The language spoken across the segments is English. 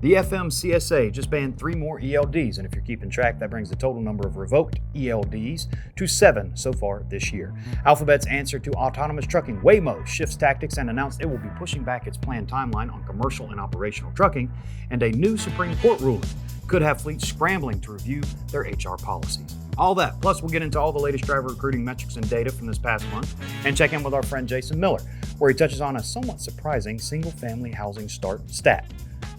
The FMCSA just banned 3 more ELDs, and if you're keeping track, that brings the total number of revoked ELDs to 7 so far this year. Alphabet's answer to autonomous trucking, Waymo, shifts tactics and announced it will be pushing back its planned timeline on commercial and operational trucking, and a new Supreme Court ruling could have fleets scrambling to review their HR policies. All that, plus we'll get into all the latest driver recruiting metrics and data from this past month, and check in with our friend Jason Miller, where he touches on a somewhat surprising single-family housing start stat,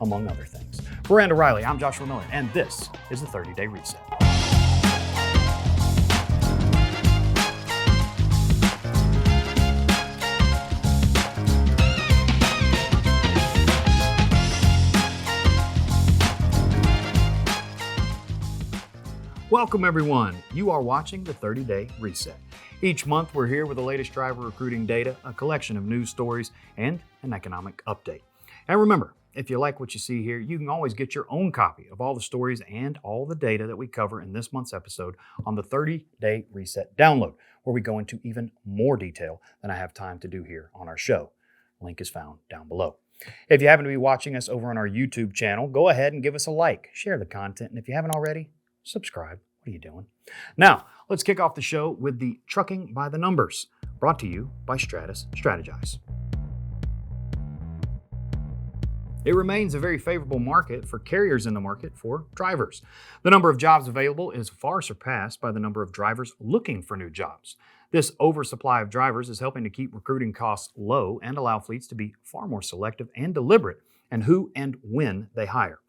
among other things. For Randall Reilly, I'm Joshua Miller, and this is the 30-Day Reset. Welcome, everyone. You are watching the 30-Day Reset. Each month, we're here with the latest driver recruiting data, a collection of news stories, and an economic update. And remember, if you like what you see here, you can always get your own copy of all the stories and all the data that we cover in this month's episode on the 30-Day Reset download, where we go into even more detail than I have time to do here on our show. Link is found down below. If you happen to be watching us over on our YouTube channel, go ahead and give us a like, share the content, and if you haven't already, subscribe. What are you doing? Now, let's kick off the show with the Trucking by the Numbers, brought to you by Stratus Strategize. It remains a very favorable market for carriers in the market for drivers. The number of jobs available is far surpassed by the number of drivers looking for new jobs. This oversupply of drivers is helping to keep recruiting costs low and allow fleets to be far more selective and deliberate in who and when they hire.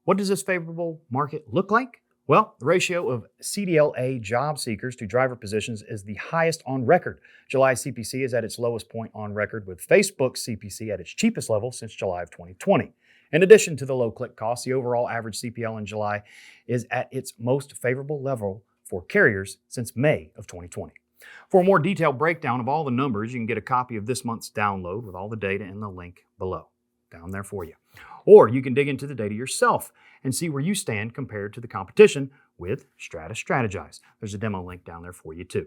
What does this favorable market look like? Well, the ratio of CDLA job seekers to driver positions is the highest on record. July CPC is at its lowest point on record, with Facebook CPC at its cheapest level since July of 2020. In addition to the low click costs, the overall average CPL in July is at its most favorable level for carriers since May of 2020. For a more detailed breakdown of all the numbers, you can get a copy of this month's download with all the data in the link below, down there for you. Or you can dig into the data yourself and see where you stand compared to the competition with Stratus Strategize. There's a demo link down there for you too.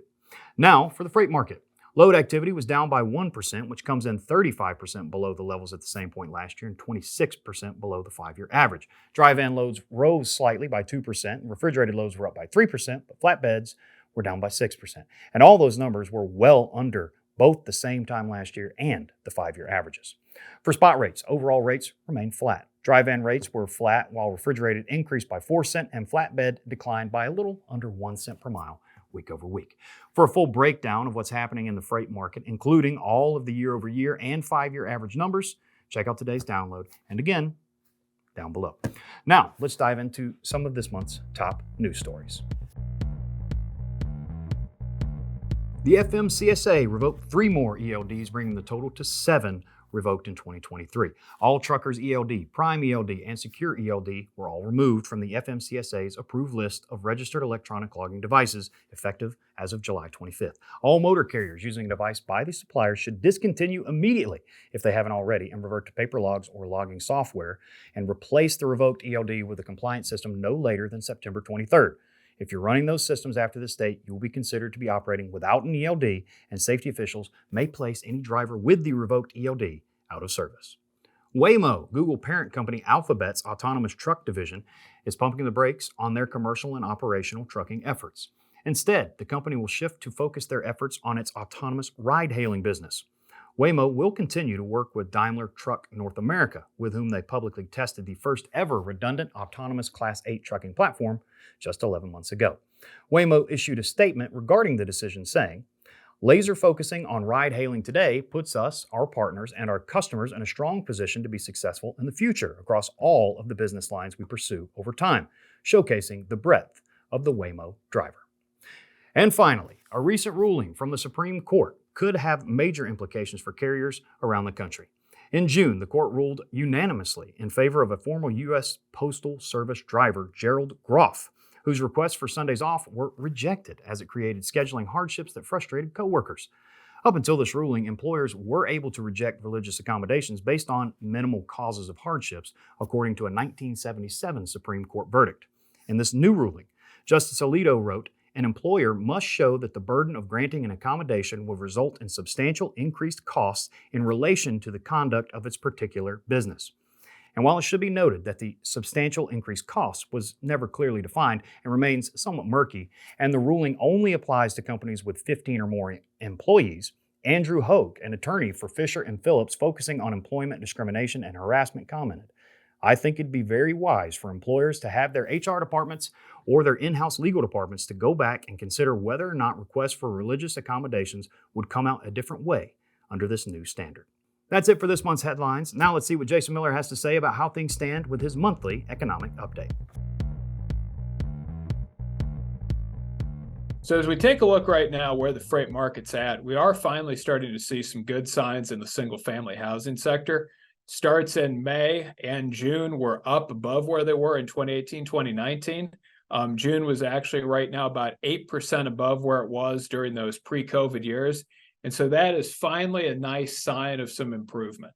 Now for the freight market. Load activity was down by 1%, which comes in 35% below the levels at the same point last year and 26% below the 5-year average. Dry van loads rose slightly by 2%, and refrigerated loads were up by 3%, but flatbeds were down by 6%. And all those numbers were well under both the same time last year and the 5-year averages. For spot rates, overall rates remained flat. Dry van rates were flat, while refrigerated increased by 4 cents and flatbed declined by a little under 1 cent per mile week over week. For a full breakdown of what's happening in the freight market, including all of the year-over-year and 5-year average numbers, check out today's download, and again, down below. Now, let's dive into some of this month's top news stories. The FMCSA revoked 3 more ELDs, bringing the total to 7 revoked in 2023. All truckers ELD, prime ELD, and secure ELD were all removed from the FMCSA's approved list of registered electronic logging devices, effective as of July 25th. All motor carriers using a device by the supplier should discontinue immediately if they haven't already and revert to paper logs or logging software, and replace the revoked ELD with a compliant system no later than September 23rd. If you're running those systems after this date, you will be considered to be operating without an ELD, and safety officials may place any driver with the revoked ELD out of service. Waymo, Google parent company Alphabet's autonomous truck division, is pumping the brakes on their commercial and operational trucking efforts. Instead, the company will shift to focus their efforts on its autonomous ride-hailing business. Waymo will continue to work with Daimler Truck North America, with whom they publicly tested the first ever redundant autonomous Class 8 trucking platform just 11 months ago. Waymo issued a statement regarding the decision, saying, "Laser focusing on ride-hailing today puts us, our partners, and our customers in a strong position to be successful in the future across all of the business lines we pursue over time, showcasing the breadth of the Waymo driver." And finally, a recent ruling from the Supreme Court could have major implications for carriers around the country. In June, the court ruled unanimously in favor of a former U.S. Postal Service driver, Gerald Groff, whose requests for Sundays off were rejected as it created scheduling hardships that frustrated coworkers. Up until this ruling, employers were able to reject religious accommodations based on minimal causes of hardships, according to a 1977 Supreme Court verdict. In this new ruling, Justice Alito wrote, "An employer must show that the burden of granting an accommodation will result in substantial increased costs in relation to the conduct of its particular business." And while it should be noted that the substantial increased cost was never clearly defined and remains somewhat murky, and the ruling only applies to companies with 15 or more employees, Andrew Hogue, an attorney for Fisher & Phillips focusing on employment discrimination and harassment, commented, "I think it'd be very wise for employers to have their HR departments or their in-house legal departments to go back and consider whether or not requests for religious accommodations would come out a different way under this new standard." That's it for this month's headlines. Now let's see what Jason Miller has to say about how things stand with his monthly economic update. So as we take a look right now where the freight market's at, we are finally starting to see some good signs in the single-family housing sector. Starts in May and June were up above where they were in 2018, 2019. June was actually right now about 8% above where it was during those pre-COVID years. And so that is finally a nice sign of some improvement.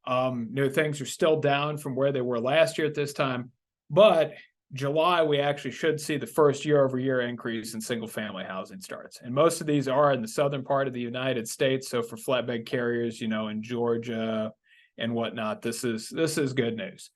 Things are still down from where they were last year at this time, but July, we actually should see the first year-over-year increase in single-family housing starts. And most of these are in the southern part of the United States. So for flatbed carriers, in Georgia and whatnot, this is good news.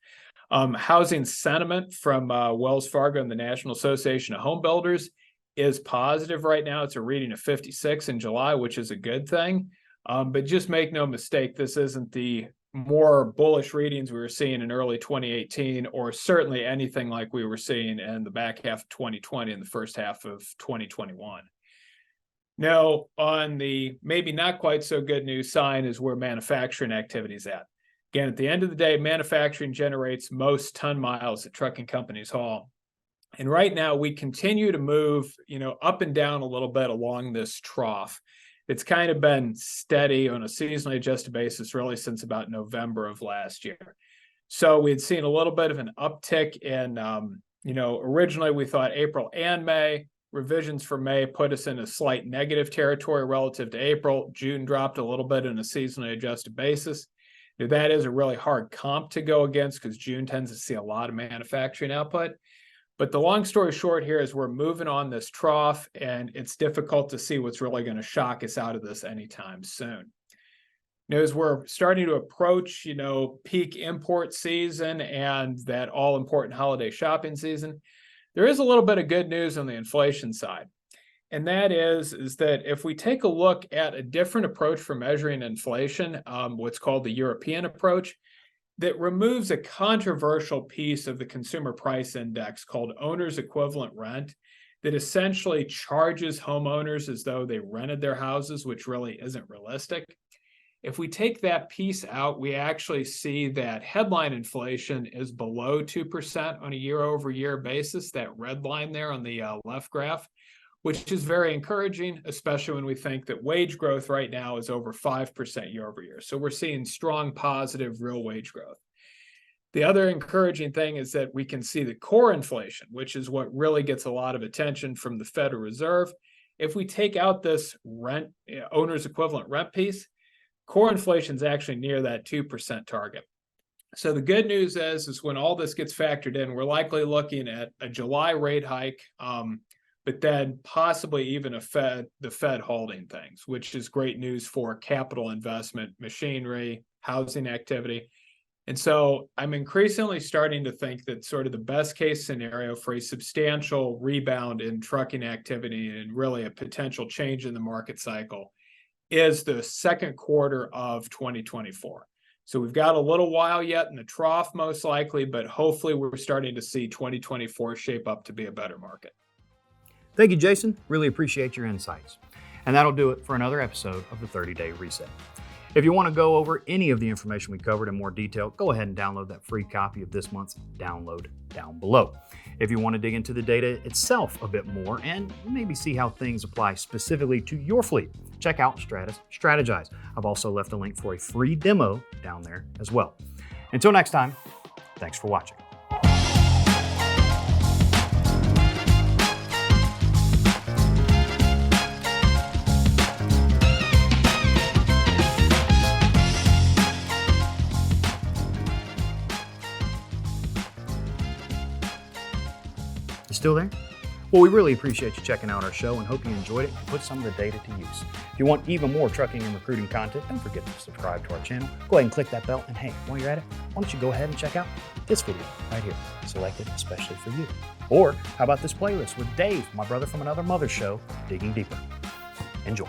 Housing sentiment from Wells Fargo and the National Association of Home Builders is positive right now. It's a reading of 56 in July, which is a good thing. But just make no mistake, this isn't the more bullish readings we were seeing in early 2018, or certainly anything like we were seeing in the back half of 2020 and the first half of 2021. Now, on the maybe not quite so good news sign is where manufacturing activity is at. Again, at the end of the day, manufacturing generates most ton miles that trucking companies haul. And right now we continue to move, up and down a little bit along this trough. It's kind of been steady on a seasonally adjusted basis really since about November of last year. So we'd seen a little bit of an uptick in, originally we thought April and May. Revisions for May put us in a slight negative territory relative to April. June dropped a little bit on a seasonally adjusted basis. Now, that is a really hard comp to go against because June tends to see a lot of manufacturing output. But the long story short here is we're moving on this trough, and it's difficult to see what's really going to shock us out of this anytime soon. Now, as we're starting to approach, peak import season and that all-important holiday shopping season, there is a little bit of good news on the inflation side. And that is that if we take a look at a different approach for measuring inflation, what's called the European approach, that removes a controversial piece of the consumer price index called owner's equivalent rent that essentially charges homeowners as though they rented their houses, which really isn't realistic. If we take that piece out, we actually see that headline inflation is below 2% on a year-over-year basis, that red line there on the left graph, which is very encouraging, especially when we think that wage growth right now is over 5% year over year. So we're seeing strong, positive, real wage growth. The other encouraging thing is that we can see the core inflation, which is what really gets a lot of attention from the Federal Reserve. If we take out this rent, owner's equivalent rent piece, core inflation is actually near that 2% target. So the good news is when all this gets factored in, we're likely looking at a July rate hike, but then possibly even the Fed holding things, which is great news for capital investment, machinery, housing activity. And so I'm increasingly starting to think that sort of the best case scenario for a substantial rebound in trucking activity and really a potential change in the market cycle is the second quarter of 2024. So we've got a little while yet in the trough most likely, but hopefully we're starting to see 2024 shape up to be a better market. Thank you, Jason. Really appreciate your insights. And that'll do it for another episode of the 30-Day Reset. If you want to go over any of the information we covered in more detail, go ahead and download that free copy of this month's download down below. If you want to dig into the data itself a bit more and maybe see how things apply specifically to your fleet, check out Strategize. I've also left a link for a free demo down there as well. Until next time, thanks for watching. Still there? Well, we really appreciate you checking out our show and hope you enjoyed it and put some of the data to use. If you want even more trucking and recruiting content, don't forget to subscribe to our channel. Go ahead and click that bell. And hey, while you're at it, why why don't you go ahead and check out this video right here, selected especially for you. Or how about this playlist with Dave, my brother from another mother show, Digging Deeper. Enjoy.